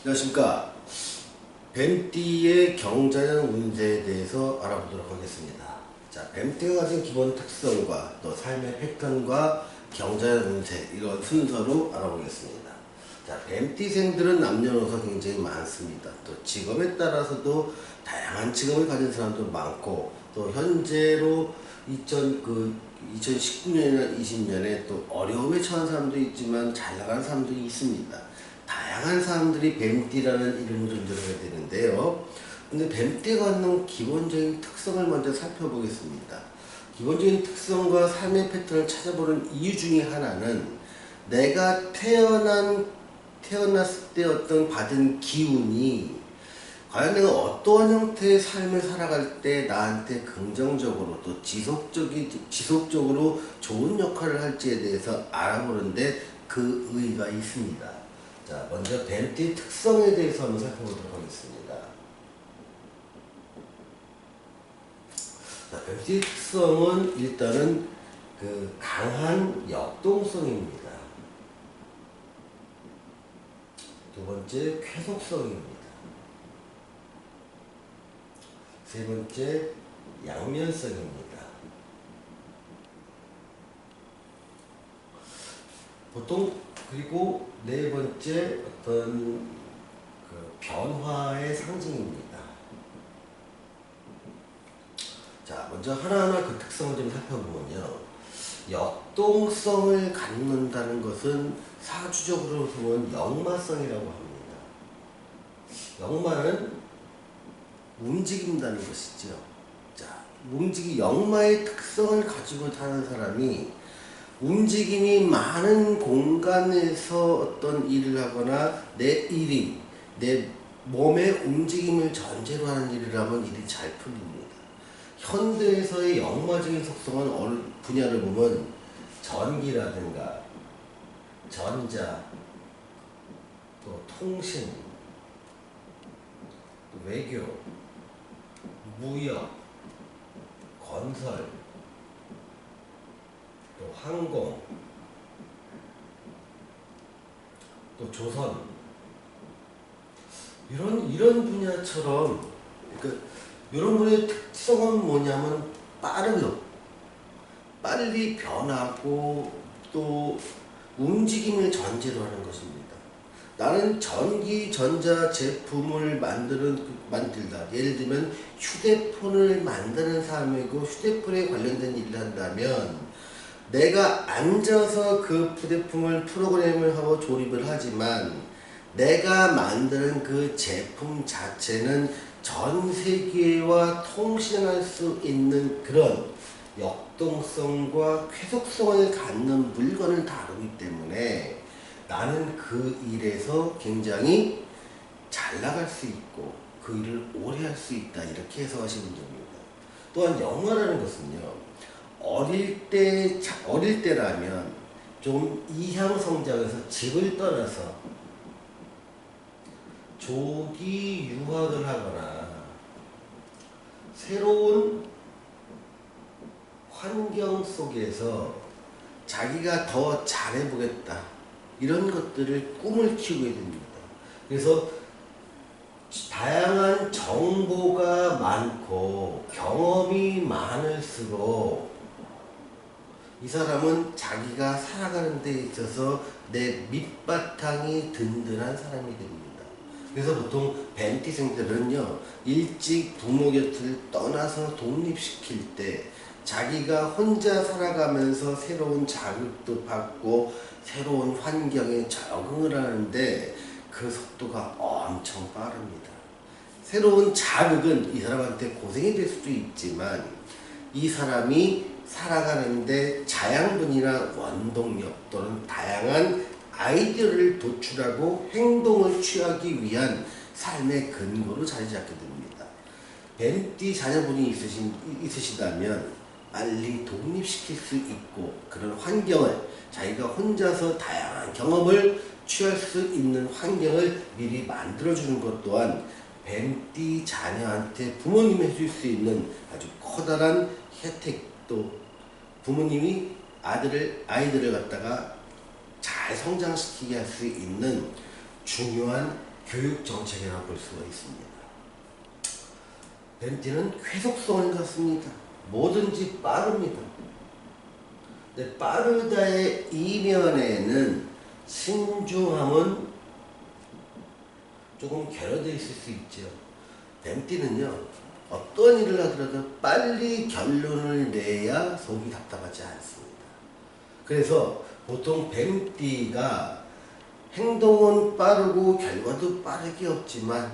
안녕하십니까. 뱀띠의 경자년 운세에 대해서 알아보도록 하겠습니다. 자, 뱀띠가 가진 기본 특성과 또 삶의 패턴과 경자년 운세, 이런 순서로 알아보겠습니다. 자, 뱀띠생들은 남녀노소 굉장히 많습니다. 또 직업에 따라서도 다양한 직업을 가진 사람도 많고, 또 현재로 2019년이나 20년에 또 어려움에 처한 사람도 있지만 잘 나가는 사람도 있습니다. 다양한 사람들이 뱀띠라는 이름을 존재하게 되는데요. 근데 뱀띠가 갖는 기본적인 특성을 먼저 살펴보겠습니다. 기본적인 특성과 삶의 패턴을 찾아보는 이유 중에 하나는 내가 태어났을 때 어떤 받은 기운이 과연 내가 어떠한 형태의 삶을 살아갈 때 나한테 긍정적으로 또 지속적으로 좋은 역할을 할지에 대해서 알아보는데 그 의의가 있습니다. 자, 먼저 뱀띠 특성에 대해서 한번 살펴보도록 하겠습니다. 자, 뱀띠 특성은 일단은 강한 역동성입니다. 두 번째, 쾌속성입니다. 세 번째, 양면성입니다. 그리고 네 번째, 어떤 변화의 상징입니다. 자, 먼저 하나하나 그 특성을 좀 살펴보면요. 역동성을 갖는다는 것은 사주적으로 보면 역마성이라고 합니다. 역마는 움직인다는 것이죠. 자, 역마의 특성을 가지고 사는 사람이 움직임이 많은 공간에서 어떤 일을 하거나 내 몸의 움직임을 전제로 하는 일을 하면 일이 잘 풀립니다. 현대에서의 역마적인 속성은 어느 분야를 보면 전기라든가 전자, 또 통신, 또 외교, 무역, 건설, 또 항공, 또 조선, 이런 분야처럼 이런 분야의 특성은 뭐냐면 빨리 변하고 또 움직임을 전제로 하는 것입니다. 나는 전기, 전자 제품을 만들다. 예를 들면 휴대폰을 만드는 사람이고 휴대폰에 관련된 일을 한다면 내가 앉아서 그 휴대폰을 프로그램을 하고 조립을 하지만 내가 만드는 그 제품 자체는 전 세계와 통신할 수 있는 그런 역동성과 쾌속성을 갖는 물건을 다루기 때문에 나는 그 일에서 굉장히 잘 나갈 수 있고 그 일을 오래 할 수 있다, 이렇게 해석하시면 됩니다. 또한 영화라는 것은요, 어릴 때라면 좀 이향 성장해서 집을 떠나서 조기 유학을 하거나 새로운 환경 속에서 자기가 더 잘해보겠다, 이런 것들을 꿈을 키우게 됩니다. 그래서 다양한 정보가 많고 경험이 많을수록 이 사람은 자기가 살아가는 데 있어서 내 밑바탕이 든든한 사람이 됩니다. 그래서 보통 뱀띠생들은요, 일찍 부모 곁을 떠나서 독립시킬 때 자기가 혼자 살아가면서 새로운 자극도 받고 새로운 환경에 적응을 하는데 그 속도가 엄청 빠릅니다. 새로운 자극은 이 사람한테 고생이 될 수도 있지만 이 사람이 살아가는데 자양분이나 원동력 또는 다양한 아이디어를 도출하고 행동을 취하기 위한 삶의 근거로 자리 잡게 됩니다. 뱀띠 자녀분이 있으시다면 빨리 독립시킬 수 있고 그런 환경을, 자기가 혼자서 다양한 경험을 취할 수 있는 환경을 미리 만들어주는 것 또한 뱀띠 자녀한테 부모님이 해줄 수 있는 아주 커다란 혜택, 또 부모님이 아이들을 갖다가 잘 성장시키게 할 수 있는 중요한 교육 정책이라고 볼 수가 있습니다. 뱀띠는 쾌속성을 갖습니다. 뭐든지 빠릅니다. 근데 빠르다의 이면에는 신중함은 조금 결여되어 있을 수 있죠. 뱀띠는요, 어떤 일을 하더라도 빨리 결론을 내야 속이 답답하지 않습니다. 그래서 보통 뱀띠가 행동은 빠르고 결과도 빠르게 없지만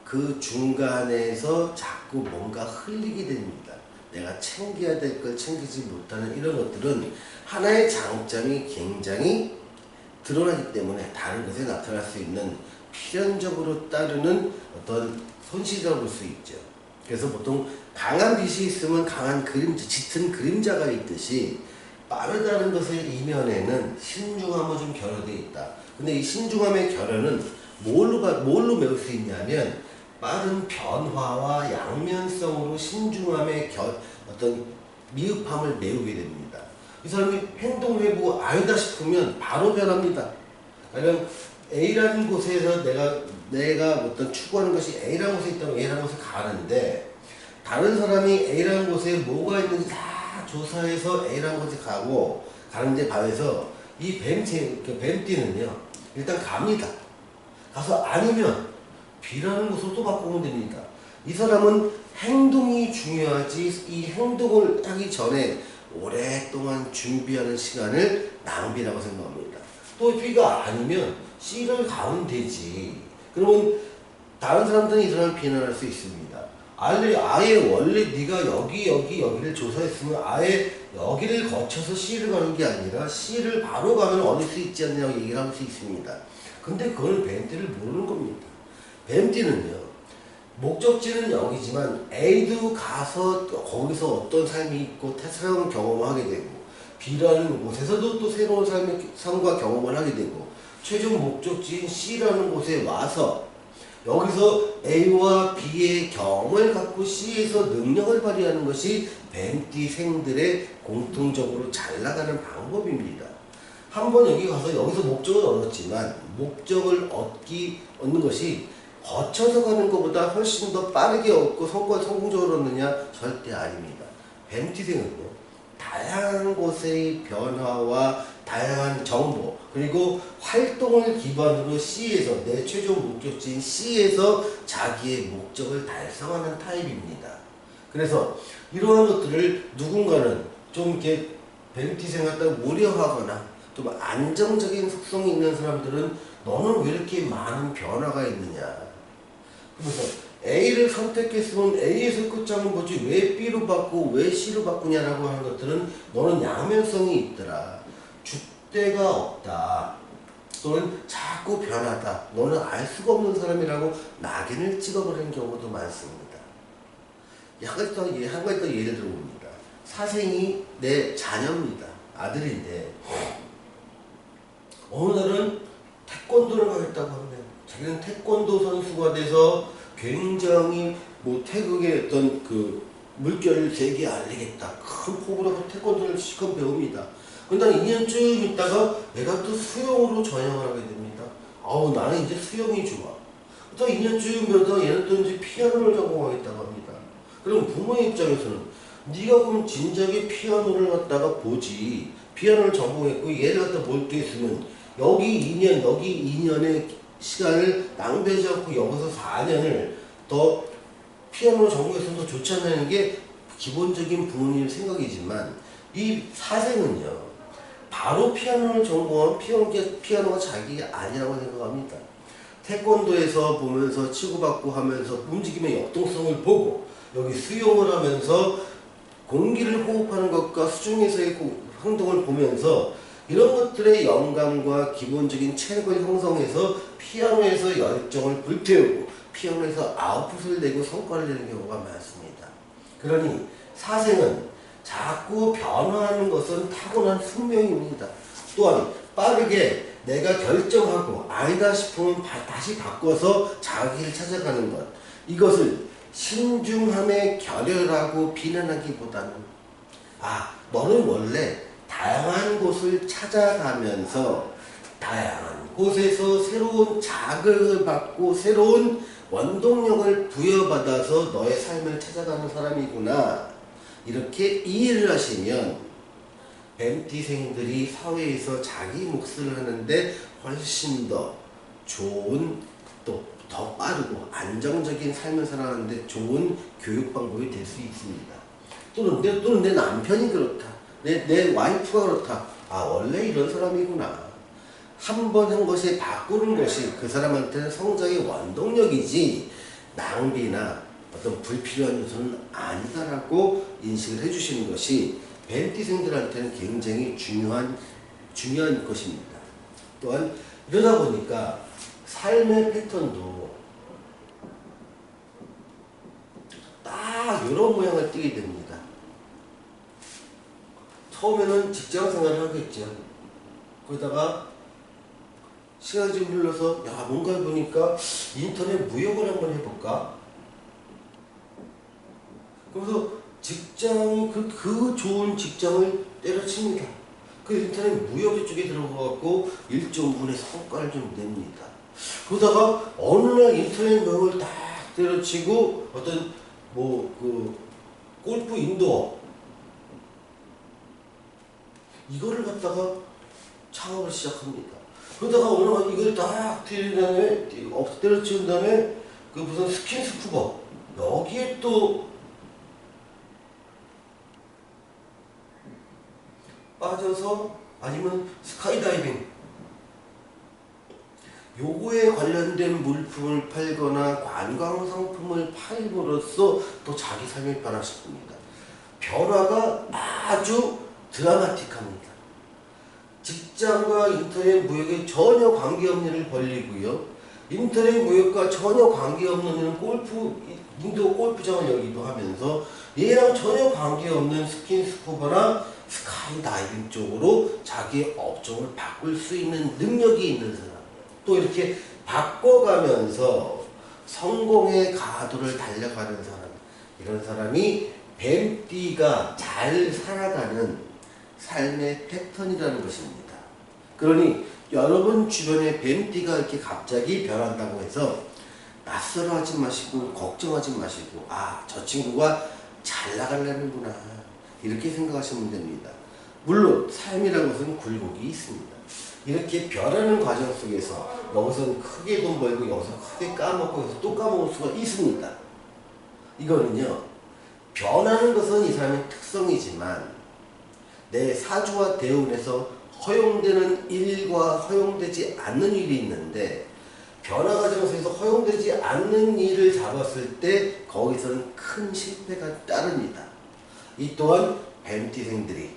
그 중간에서 자꾸 뭔가 흘리게 됩니다. 내가 챙겨야 될 걸 챙기지 못하는 이런 것들은 하나의 장점이 굉장히 드러나기 때문에 다른 것에 나타날 수 있는 필연적으로 따르는 어떤 손실이라고 볼 수 있죠. 그래서 보통 강한 빛이 있으면 강한 그림자, 짙은 그림자가 있듯이 빠르다는 것의 이면에는 신중함은 좀 결여되어 있다. 근데 이 신중함의 결여는 뭘로 메울 수 있냐면 빠른 변화와 양면성으로 신중함의 어떤 미흡함을 메우게 됩니다. 이 사람이 행동을 해보고 아니다 싶으면 바로 변합니다. 아니면 A라는 곳에서 내가 어떤 추구하는 것이 A라는 곳에 있다면 A라는 곳에 가는데 다른 사람이 A라는 곳에 뭐가 있는지 다 조사해서 A라는 곳에 가는데 반해서 이 뱀띠는요 일단 갑니다. 가서 아니면 B라는 곳으로 또 바꾸면 됩니다. 이 사람은 행동이 중요하지 이 행동을 하기 전에 오랫동안 준비하는 시간을 낭비라고 생각합니다. 또 B가 아니면 C를 가면 되지. 그러면 다른 사람들은 이 사람을 비난할 수 있습니다. 아예 원래 네가 여기를 조사했으면 아예 여기를 거쳐서 C를 가는 게 아니라 C를 바로 가면 얻을 수 있지 않냐고 얘기를 할 수 있습니다. 근데 그걸 뱀띠를 모르는 겁니다. 뱀띠는요 목적지는 여기지만 A도 가서 거기서 어떤 삶이 있고 새로운 경험을 하게 되고 B라는 곳에서도 또 새로운 삶과 경험을 하게 되고 최종 목적지인 C라는 곳에 와서 여기서 A와 B의 경험을 갖고 C에서 능력을 발휘하는 것이 뱀띠생들의 공통적으로 잘 나가는 방법입니다. 한번 여기 가서 여기서 목적을 얻었지만 목적을 얻는 것이 거쳐서 가는 것보다 훨씬 더 빠르게 얻고 성공적으로 얻느냐? 절대 아닙니다. 뱀띠생은요 다양한 곳의 변화와 다양한 정보 그리고 활동을 기반으로 C에서 내 최종 목적지인 C에서 자기의 목적을 달성하는 타입입니다. 그래서 이러한 것들을 누군가는 좀 이렇게 뱀띠생 갖다 우려하거나 좀 안정적인 속성이 있는 사람들은 너는 왜 이렇게 많은 변화가 있느냐. 그래서 A를 선택했으면 A에서 끝장은 보지 왜 B로 바꾸고 왜 C로 바꾸냐라고 하는 것들은 너는 양면성이 있더라. 줏대가 없다. 또는 자꾸 변하다. 너는 알 수가 없는 사람이라고 낙인을 찍어버리는 경우도 많습니다. 한 가지 더 예를 들어봅니다. 사생이 내 자녀입니다. 아들인데 어느 날은 태권도를 가겠다고 합니다. 자기는 태권도 선수가 돼서 굉장히 태극의 어떤 그 물결을 세계에 알리겠다. 큰 포부로 태권도를 실컷 배웁니다. 근데 2년 쭉 있다가 내가 또 수영으로 전향을 하게 됩니다. 나는 이제 수영이 좋아. 또 2년 쭉 배우다가 얘는 또 이제 피아노를 전공하겠다고 합니다. 그럼 부모의 입장에서는 네가 그럼 진작에 피아노를 갖다가 보지. 피아노를 전공했고 얘를 갖다 몰두했으면 여기 2년의 시간을 낭비하지 않고 여기서 4년을 더 피아노를 전공했으면 더 좋지 않냐는 게 기본적인 부모님 생각이지만 이 사생은요 바로 피아노를 전공한 피아노가 자기가 아니라고 생각합니다. 태권도에서 보면서 치고받고 하면서 움직임의 역동성을 보고 여기 수영을 하면서 공기를 호흡하는 것과 수중에서의 행동을 보면서 이런 것들의 영감과 기본적인 체력을 형성해서 피아노에서 열정을 불태우고 피아노에서 아웃풋을 내고 성과를 내는 경우가 많습니다. 그러니 사생은 자꾸 변화하는 것은 타고난 숙명입니다. 또한 빠르게 내가 결정하고 아니다 싶으면 다시 바꿔서 자기를 찾아가는 것, 이것을 신중함의 결여라고 비난하기보다는 너는 원래 다양한 곳을 찾아가면서 다양한 곳에서 새로운 자극을 받고 새로운 원동력을 부여받아서 너의 삶을 찾아가는 사람이구나. 이렇게 이해를 하시면 뱀띠생들이 사회에서 자기 몫을 하는데 훨씬 더 좋은, 또 더 빠르고 안정적인 삶을 살아가는데 좋은 교육 방법이 될 수 있습니다. 또는 내 남편이 그렇다. 내 와이프가 그렇다. 아, 원래 이런 사람이구나. 한 번 한 것에 바꾸는 것이 그 사람한테는 성장의 원동력이지 낭비나 어떤 불필요한 요소는 아니다라고 인식을 해주시는 것이 뱀띠생들한테는 굉장히 중요한 것입니다. 또한 이러다 보니까 삶의 패턴도 딱 이런 모양을 띠게 됩니다. 처음에는 직장 생활을 하겠죠. 그러다가 시간이 좀 흘러서 야, 뭔가 보니까 인터넷 무역을 한번 해볼까? 그래서 직장, 그 좋은 직장을 때려칩니다. 그 인터넷 무역 쪽에 들어가갖고 일정분의 성과를 좀 냅니다. 그러다가 어느 날 인터넷 무역을 딱 때려치고 어떤 골프 인도어 이거를 갖다가 창업을 시작합니다. 그러다가 어느 날 이걸 딱 때려치운 다음에 그 무슨 스킨스쿠버 여기에 또 빠져서 아니면 스카이다이빙 요거에 관련된 물품을 팔거나 관광상품을 팔므로써 또 자기 삶을 변화시킵니다. 변화가 아주 드라마틱합니다. 직장과 인터넷 무역에 전혀 관계없는 일을 벌리고요. 인터넷 무역과 전혀 관계없는 일은 인도 골프장을 열기도 하면서 얘랑 전혀 관계없는 스킨스쿠버나 스카이다이빙 쪽으로 자기의 업종을 바꿀 수 있는 능력이 있는 사람, 또 이렇게 바꿔가면서 성공의 가도를 달려가는 사람, 이런 사람이 뱀띠가 잘 살아가는 삶의 패턴이라는 것입니다. 그러니 여러분 주변에 뱀띠가 이렇게 갑자기 변한다고 해서 낯설어하지 마시고 걱정하지 마시고 아, 저 친구가 잘 나가려는구나 이렇게 생각하시면 됩니다. 물론 삶이라는 것은 굴곡이 있습니다. 이렇게 변하는 과정 속에서 여기서는 크게 돈 벌고 여기서 크게 까먹고 여기서 또 까먹을 수가 있습니다. 이거는요, 변하는 것은 이 사람의 특성이지만 내 사주와 대운에서 허용되는 일과 허용되지 않는 일이 있는데 변화 과정에서 허용되지 않는 일을 잡았을 때 거기서는 큰 실패가 따릅니다. 이 또한 뱀띠생들이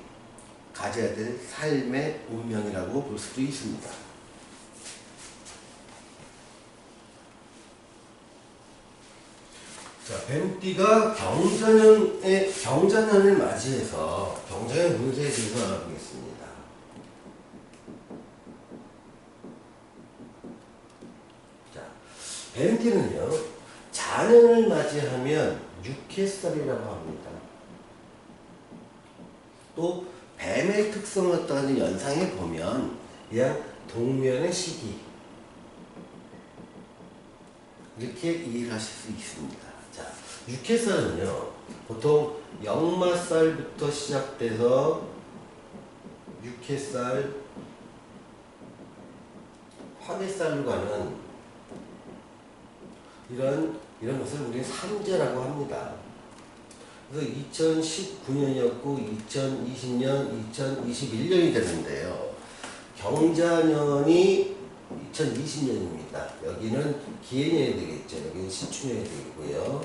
가져야 될 삶의 운명이라고 볼 수도 있습니다. 자, 뱀띠가 경자년을 맞이해서 경자년 운세에 대해서 알아보겠습니다. 자, 뱀띠는요, 자년을 맞이하면 육해살이라고 합니다. 또 뱀의 특성을 어떤 연상해 보면 그냥 동면의 시기 이렇게 이해를 하실 수 있습니다. 자, 육해살은요 보통 역마살부터 시작돼서 육해살, 화개살로 가는 이런 것을 우리는 삼재라고 합니다. 그래서 2019년이었고 2020년, 2021년이 되는데요. 경자년이 2020년입니다. 여기는 기해년이 되겠죠. 여기는 신축년이 되겠고요.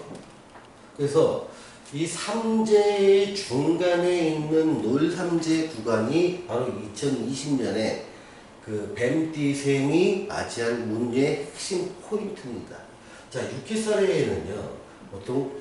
그래서 이 삼재의 중간에 있는 놀삼재 구간이 바로 2020년에 그 뱀띠생이 맞이할 운의 핵심 포인트입니다. 자, 육해살에는요, 보통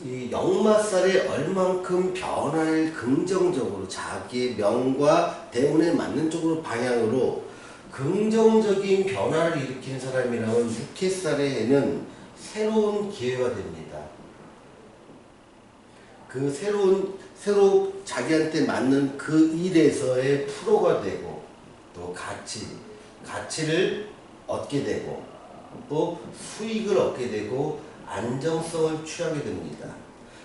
이 역마살에 얼만큼 변화를 긍정적으로 자기의 명과 대운에 맞는 쪽으로 방향으로 긍정적인 변화를 일으킨 사람이라면 육해살에는 새로운 기회가 됩니다. 그 새로 자기한테 맞는 그 일에서의 프로가 되고 또 같이 가치를 얻게 되고 또 수익을 얻게 되고 안정성을 취하게 됩니다.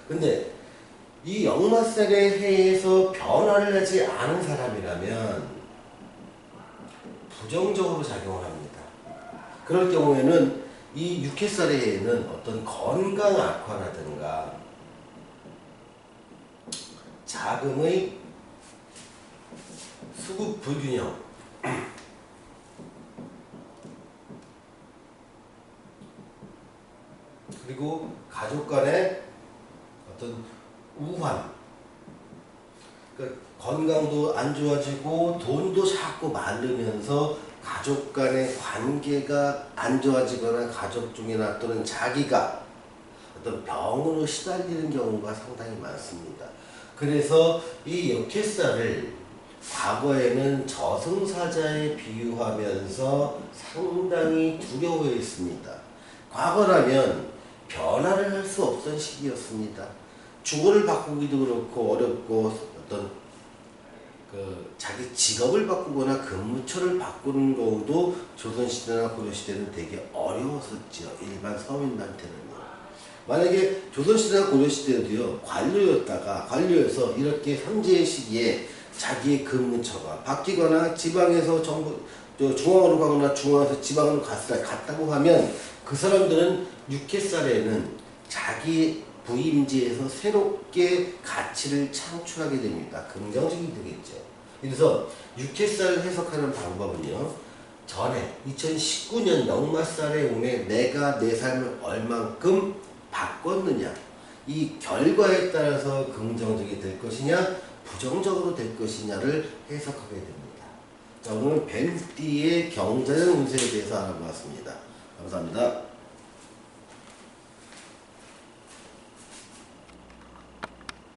근데 이 역마살의 해에서 변화를 하지 않은 사람이라면 부정적으로 작용을 합니다. 그럴 경우에는 이 육해살의 해에는 어떤 건강 악화라든가 자금의 수급 불균형, 그리고 가족 간의 어떤 우환, 그러니까 건강도 안 좋아지고 돈도 자꾸 많으면서 가족 간의 관계가 안 좋아지거나 가족 중이나 또는 자기가 어떤 병으로 시달리는 경우가 상당히 많습니다. 그래서 이 역해살을 과거에는 저승사자에 비유하면서 상당히 두려워했습니다. 과거라면 변화를 할 수 없던 시기였습니다. 주거를 바꾸기도 그렇고 어렵고 어떤 자기 직업을 바꾸거나 근무처를 바꾸는 경우도 조선시대나 고려시대는 되게 어려웠었죠. 일반 서민한테는요. 만약에 조선시대나 고려시대도요, 관료여서 이렇게 현재의 시기에 자기의 근무처가 바뀌거나 지방에서 중앙으로 가거나 중앙에서 지방으로 갔다고 하면 그 사람들은 육해살에는 자기 부임지에서 새롭게 가치를 창출하게 됩니다. 긍정적이 되겠죠. 그래서 육해살을 해석하는 방법은요, 전에 2019년 역마살의 운에 내가 내 삶을 얼만큼 바꿨느냐, 이 결과에 따라서 긍정적이 될 것이냐 부정적으로 될 것이냐를 해석하게 됩니다. 자, 오늘 뱀띠의 경자년 운세에 대해서 알아보았습니다. 감사합니다.